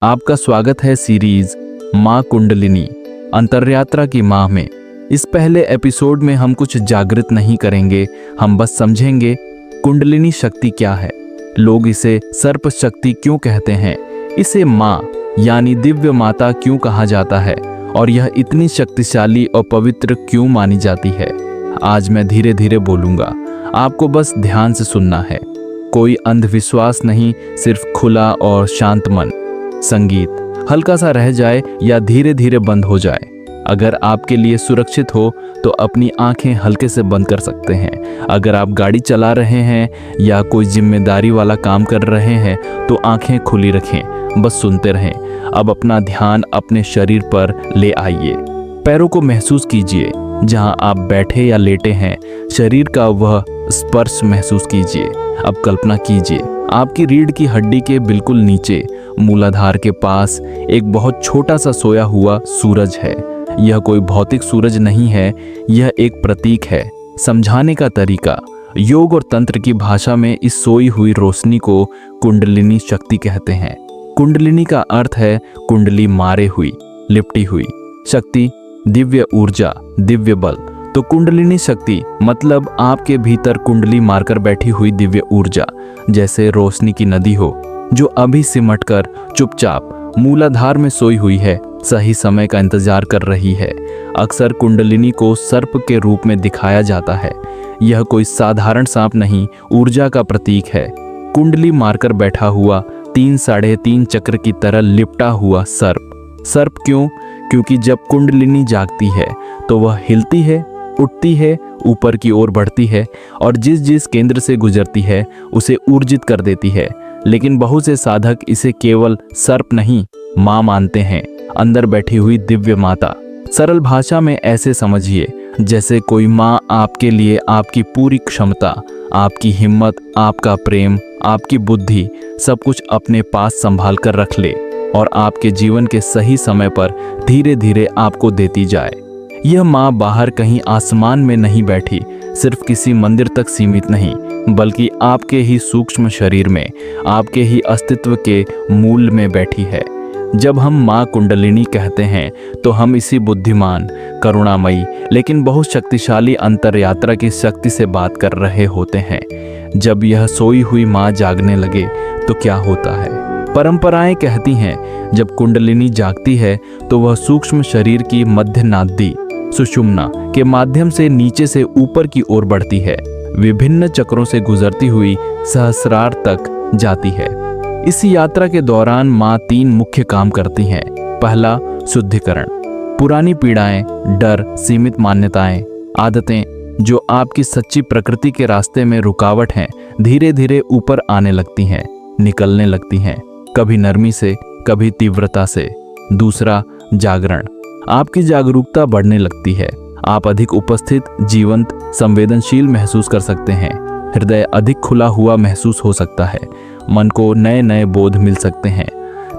आपका स्वागत है सीरीज माँ कुंडलिनी अंतर्यात्रा की माँ में। इस पहले एपिसोड में हम कुछ जागृत नहीं करेंगे, हम बस समझेंगे कुंडलिनी शक्ति क्या है, लोग इसे सर्प शक्ति क्यों कहते हैं, इसे माँ यानी दिव्य माता क्यों कहा जाता है और यह इतनी शक्तिशाली और पवित्र क्यों मानी जाती है। आज मैं धीरे धीरे बोलूँगा, आपको बस ध्यान से सुनना है, कोई अंधविश्वास नहीं, सिर्फ खुला और शांत मन। संगीत हल्का सा रह जाए या धीरे धीरे बंद हो जाए। अगर आपके लिए सुरक्षित हो तो अपनी आंखें हल्के से बंद कर सकते हैं। अगर आप गाड़ी चला रहे हैं या कोई जिम्मेदारी वाला काम कर रहे हैं तो आंखें खुली रखें, बस सुनते रहें। अब अपना ध्यान अपने शरीर पर ले आइए। पैरों को महसूस कीजिए, जहां आप बैठे या लेटे हैं शरीर का वह स्पर्श महसूस कीजिए। अब कल्पना कीजिए, आपकी रीढ़ की हड्डी के बिल्कुल नीचे मूलाधार के पास एक बहुत छोटा सा सोया हुआ सूरज है। यह कोई भौतिक सूरज नहीं है, यह एक प्रतीक है। समझाने का तरीका, योग और तंत्र की भाषा में इस सोई हुई रोशनी को कुंडलिनी शक्ति कहते हैं। कुंडलिनी का अर्थ है कुंडली मारे हुई, लिपटी हुई। शक्ति दिव्य ऊर्जा, दिव्य बल। तो कुंडलिनी शक्ति मतलब आपके भीतर कुंडली मारकर बैठी हुई दिव्य ऊर्जा, जैसे रोशनी की नदी हो जो अभी सिमटकर चुपचाप मूलाधार में सोई हुई है, सही समय का इंतजार कर रही है। अक्सर कुंडलिनी को सर्प के रूप में दिखाया जाता है। यह कोई साधारण सांप नहीं, ऊर्जा का प्रतीक है। कुंडली मारकर बैठा हुआ 3 साढ़े 3 चक्र की तरह लिपटा हुआ सर्प। सर्प क्यों? क्योंकि जब कुंडलिनी जागती है तो वह हिलती है, उठती है, ऊपर की ओर बढ़ती है और जिस जिस केंद्र से गुजरती है उसे ऊर्जित कर देती है। लेकिन बहुत से साधक इसे केवल सर्प नहीं, माँ मानते हैं, अंदर बैठी हुई दिव्य माता। सरल भाषा में ऐसे समझिए जैसे कोई माँ आपके लिए आपकी पूरी क्षमता, आपकी हिम्मत, आपका प्रेम, आपकी बुद्धि सब कुछ अपने पास संभाल कर रख ले और आपके जीवन के सही समय पर धीरे धीरे आपको देती जाए। यह माँ बाहर कहीं आसमान में नहीं बैठी, सिर्फ किसी मंदिर तक सीमित नहीं, बल्कि आपके ही सूक्ष्म शरीर में, आपके ही अस्तित्व के मूल में बैठी है। जब हम माँ कुंडलिनी कहते हैं तो हम इसी बुद्धिमान, करुणामयी लेकिन बहुत शक्तिशाली अंतर्यात्रा की शक्ति से बात कर रहे होते हैं। जब यह सोई हुई माँ जागने लगे तो क्या होता है? परंपराएं कहती हैं जब कुंडलिनी जागती है तो वह सूक्ष्म शरीर की मध्य नाड़ी सुषुम्ना के माध्यम से नीचे से ऊपर की ओर बढ़ती है, विभिन्न चक्रों से गुजरती हुई सहस्रार तक जाती है। इस यात्रा के दौरान माँ 3 मुख्य काम करती हैं। पहला, शुद्धिकरण। पुरानी पीड़ाएं, डर, सीमित मान्यताएं, आदतें जो आपकी सच्ची प्रकृति के रास्ते में रुकावट हैं, धीरे धीरे ऊपर आने लगती हैं, निकलने लगती हैं, कभी नरमी से, कभी तीव्रता से। दूसरा, जागरण। आपकी जागरूकता बढ़ने लगती है, आप अधिक उपस्थित, जीवंत, संवेदनशील महसूस कर सकते हैं। हृदय अधिक खुला हुआ महसूस हो सकता है, मन को नए नए बोध मिल सकते हैं।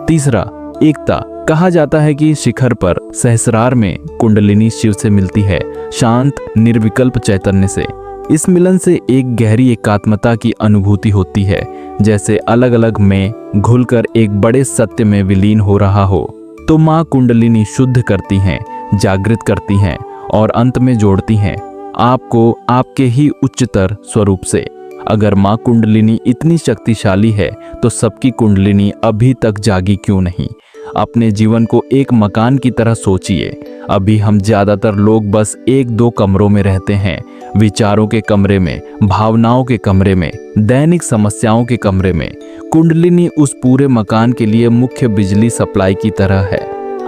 तीसरा, एकता। कहा जाता है कि शिखर पर सहस्रार में कुंडलिनी शिव से मिलती है, शांत निर्विकल्प चैतन्य से। इस मिलन से एक गहरी एकात्मता की अनुभूति होती है, जैसे अलग अलग में घुलकर एक बड़े सत्य में विलीन हो रहा हो। तो माँ कुंडलिनी शुद्ध करती हैं, जागृत करती हैं और अंत में जोड़ती हैं आपको आपके ही उच्चतर स्वरूप से। अगर माँ कुंडलिनी इतनी शक्तिशाली है तो सबकी कुंडलिनी अभी तक जागी क्यों नहीं? अपने जीवन को एक मकान की तरह सोचिए। अभी हम ज्यादातर लोग बस 1-2 कमरों में रहते हैं, विचारों के कमरे में, भावनाओं के कमरे में, दैनिक समस्याओं के कमरे में। कुंडलिनी उस पूरे मकान के लिए मुख्य बिजली सप्लाई की तरह है।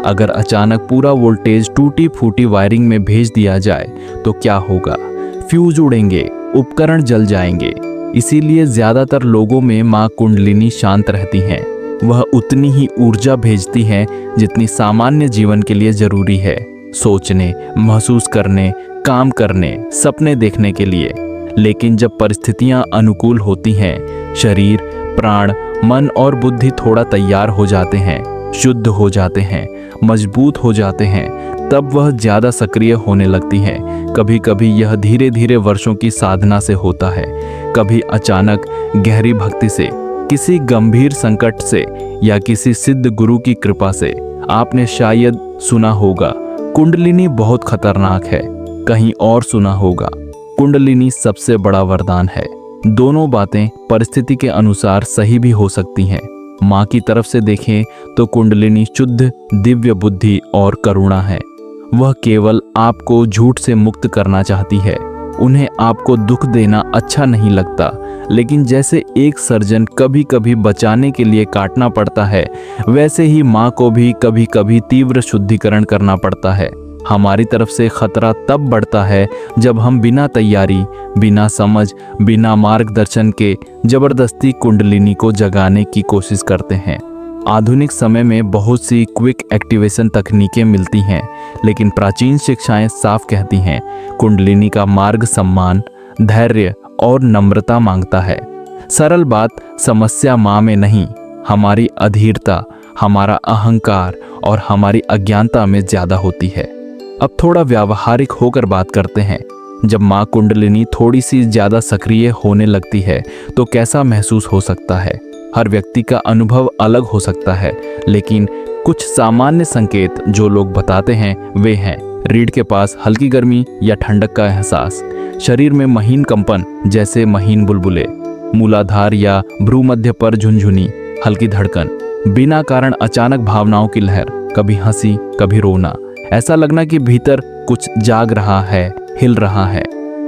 अगर अचानक पूरा वोल्टेज टूटी फूटी वायरिंग में भेज दिया जाए तो क्या होगा? फ्यूज उड़ेंगे, उपकरण जल जाएंगे। इसीलिए ज्यादातर लोगों में माँ कुंडलिनी शांत रहती हैं। वह उतनी ही ऊर्जा भेजती हैं जितनी सामान्य जीवन के लिए जरूरी है, सोचने, महसूस करने, काम करने, सपने देखने के लिए। लेकिन जब परिस्थितियां अनुकूल होती हैं, शरीर, प्राण, मन और बुद्धि थोड़ा तैयार हो जाते हैं, शुद्ध हो जाते हैं, मजबूत हो जाते हैं, तब वह ज्यादा सक्रिय होने लगती हैं। कभी कभी यह धीरे धीरे वर्षों की साधना से होता है, कभी अचानक गहरी भक्ति से, किसी गंभीर संकट से या किसी सिद्ध गुरु की कृपा से। आपने शायद सुना होगा कुंडलिनी बहुत खतरनाक है, कहीं और सुना होगा कुंडलिनी सबसे बड़ा वरदान है। दोनों बातें परिस्थिति के अनुसार सही भी हो सकती हैं। माँ की तरफ से देखें तो कुंडलिनी शुद्ध दिव्य बुद्धि और करुणा है। वह केवल आपको झूठ से मुक्त करना चाहती है। उन्हें आपको दुख देना अच्छा नहीं लगता, लेकिन जैसे एक सर्जन कभी कभी बचाने के लिए काटना पड़ता है, वैसे ही माँ को भी कभी कभी तीव्र शुद्धिकरण करना पड़ता है। हमारी तरफ से खतरा तब बढ़ता है जब हम बिना तैयारी, बिना समझ, बिना मार्गदर्शन के जबरदस्ती कुंडलिनी को जगाने की कोशिश करते हैं। आधुनिक समय में बहुत सी क्विक एक्टिवेशन तकनीकें मिलती हैं, लेकिन प्राचीन शिक्षाएं साफ कहती हैं कुंडलिनी का मार्ग सम्मान, धैर्य और नम्रता मांगता है। सरल बात, समस्या माँ में नहीं, हमारी अधीरता, हमारा अहंकार और हमारी अज्ञानता में ज्यादा होती है। अब थोड़ा व्यावहारिक होकर बात करते हैं। जब माँ कुंडलिनी थोड़ी सी ज्यादा सक्रिय होने लगती है तो कैसा महसूस हो सकता है? हर व्यक्ति का अनुभव अलग हो सकता है, लेकिन कुछ सामान्य संकेत जो लोग बताते हैं वे हैं रीढ़ के पास हल्की गर्मी या ठंडक का एहसास, शरीर में महीन कंपन जैसे महीन बुलबुले, मूलाधार या भ्रूमध्य पर झुनझुनी हल्की धड़कन, बिना कारण अचानक भावनाओं की लहर, कभी हंसी कभी रोना, ऐसा लगना कि भीतर कुछ जाग रहा है, हिल रहा है।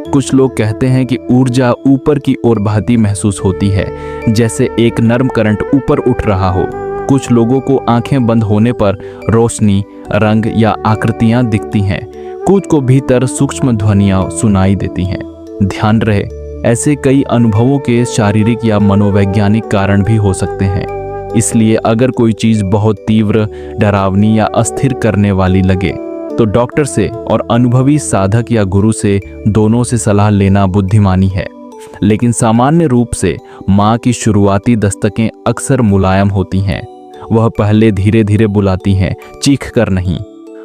कुछ लोग कहते हैं कि ऊर्जा ऊपर की ओर बहती महसूस होती है, जैसे एक नर्म करंट ऊपर उठ रहा हो। कुछ लोगों को आंखें बंद होने पर रोशनी, रंग या आकृतियां दिखती हैं। कुछ को भीतर सूक्ष्म ध्वनियां सुनाई देती हैं। ध्यान रहे, ऐसे कई अनुभवों के शारीरिक या मनोवैज्ञानिक कारण भी हो सकते हैं। इसलिए अगर कोई चीज बहुत तीव्र, डरावनी या अस्थिर करने वाली लगे तो डॉक्टर से और अनुभवी साधक या गुरु से दोनों से सलाह लेना बुद्धिमानी है। लेकिन सामान्य रूप से माँ की शुरुआती दस्तकें अक्सर मुलायम होती हैं। वह पहले धीरे धीरे बुलाती हैं, चीख कर नहीं।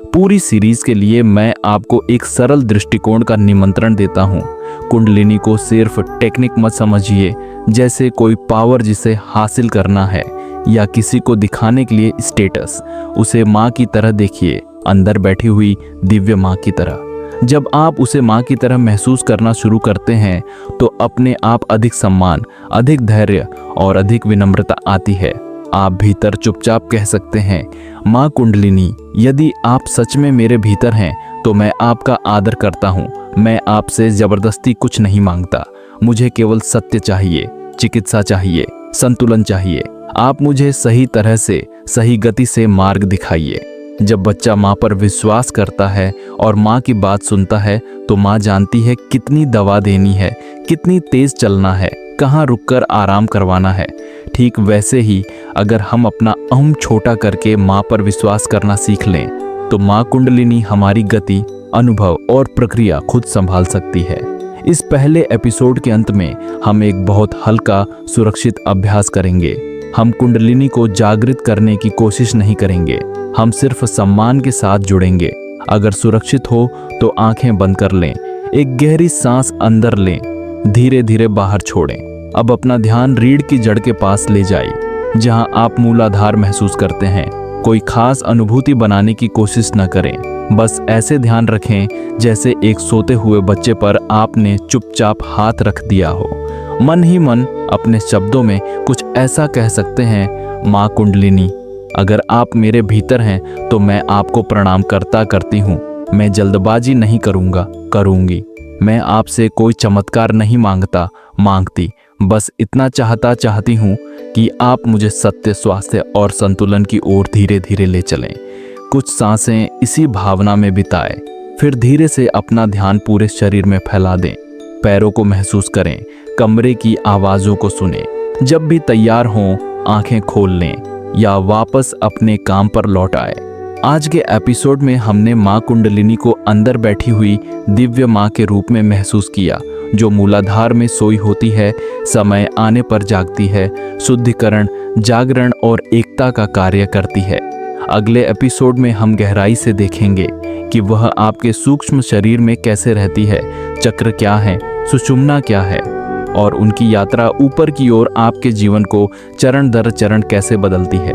पूरी सीरीज के लिए मैं आपको एक सरल दृष्टिकोण का निमंत्रण देता हूँ। कुंडलिनी को सिर्फ टेक्निक मत समझिए, जैसे कोई पावर जिसे हासिल करना है या किसी को दिखाने के लिए स्टेटस। उसे माँ की तरह देखिए, अंदर बैठी हुई दिव्य माँ की तरह। जब आप उसे माँ की तरह महसूस करना शुरू करते हैं तो अपने आप अधिक सम्मान, अधिक धैर्य और अधिक विनम्रता आती है। आप भीतर चुपचाप कह सकते हैं, माँ कुंडलिनी, यदि आप सच में मेरे भीतर हैं तो मैं आपका आदर करता हूँ। मैं आपसे जबरदस्ती कुछ नहीं मांगता। मुझे केवल सत्य चाहिए, चिकित्सा चाहिए, संतुलन चाहिए। आप मुझे सही तरह से, सही गति से मार्ग दिखाइए। जब बच्चा माँ पर विश्वास करता है और माँ की बात सुनता है तो माँ जानती है कितनी दवा देनी है, कितनी तेज चलना है, कहाँ रुककर आराम करवाना है। ठीक वैसे ही अगर हम अपना अहम छोटा करके माँ पर विश्वास करना सीख लें तो माँ कुंडलिनी हमारी गति, अनुभव और प्रक्रिया खुद संभाल सकती है। इस पहले एपिसोड के अंत में हम एक बहुत हल्का, सुरक्षित अभ्यास करेंगे। हम कुंडलिनी को जागृत करने की कोशिश नहीं करेंगे, हम सिर्फ सम्मान के साथ जुड़ेंगे। अगर सुरक्षित हो तो आंखें बंद कर लें, एक गहरी सांस अंदर लें, धीरे धीरे बाहर छोड़ें। अब अपना ध्यान रीढ़ की जड़ के पास ले जाइए, जहां आप मूलाधार महसूस करते हैं। कोई खास अनुभूति बनाने की कोशिश न करें, बस ऐसे ध्यान रखें जैसे एक सोते हुए बच्चे पर आपने चुपचाप हाथ रख दिया हो। मन ही मन अपने शब्दों में कुछ ऐसा कह सकते हैं, माँ कुंडलिनी, अगर आप मेरे भीतर हैं तो मैं आपको प्रणाम करती हूँ। मैं जल्दबाजी नहीं करूँगी। मैं आपसे कोई चमत्कार नहीं मांगती, बस इतना चाहती हूँ कि आप मुझे सत्य, स्वास्थ्य और संतुलन की ओर धीरे धीरे ले चलें। कुछ सांसें इसी भावना में बिताएं, फिर धीरे से अपना ध्यान पूरे शरीर में फैला दें। पैरों को महसूस करें, कमरे की आवाज़ों को सुनें। जब भी तैयार हों, आंखें खोल लें या वापस अपने काम पर लौट आए। आज के एपिसोड में हमने माँ कुंडलिनी को अंदर बैठी हुई दिव्य माँ के रूप में महसूस किया, जो मूलाधार में सोई होती है, समय आने पर जागती है, शुद्धिकरण, जागरण और एकता का कार्य करती है। अगले एपिसोड में हम गहराई से देखेंगे कि वह आपके सूक्ष्म शरीर में कैसे रहती है, चक्र क्या है, सुषुम्ना क्या है और उनकी यात्रा ऊपर की ओर आपके जीवन को चरण दर चरण कैसे बदलती है।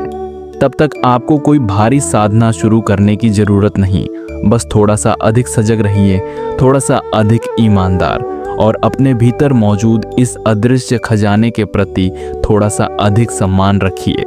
तब तक आपको कोई भारी साधना शुरू करने की जरूरत नहीं, बस थोड़ा सा अधिक सजग रहिए, थोड़ा सा अधिक ईमानदार, और अपने भीतर मौजूद इस अदृश्य खजाने के प्रति थोड़ा सा अधिक सम्मान रखिए।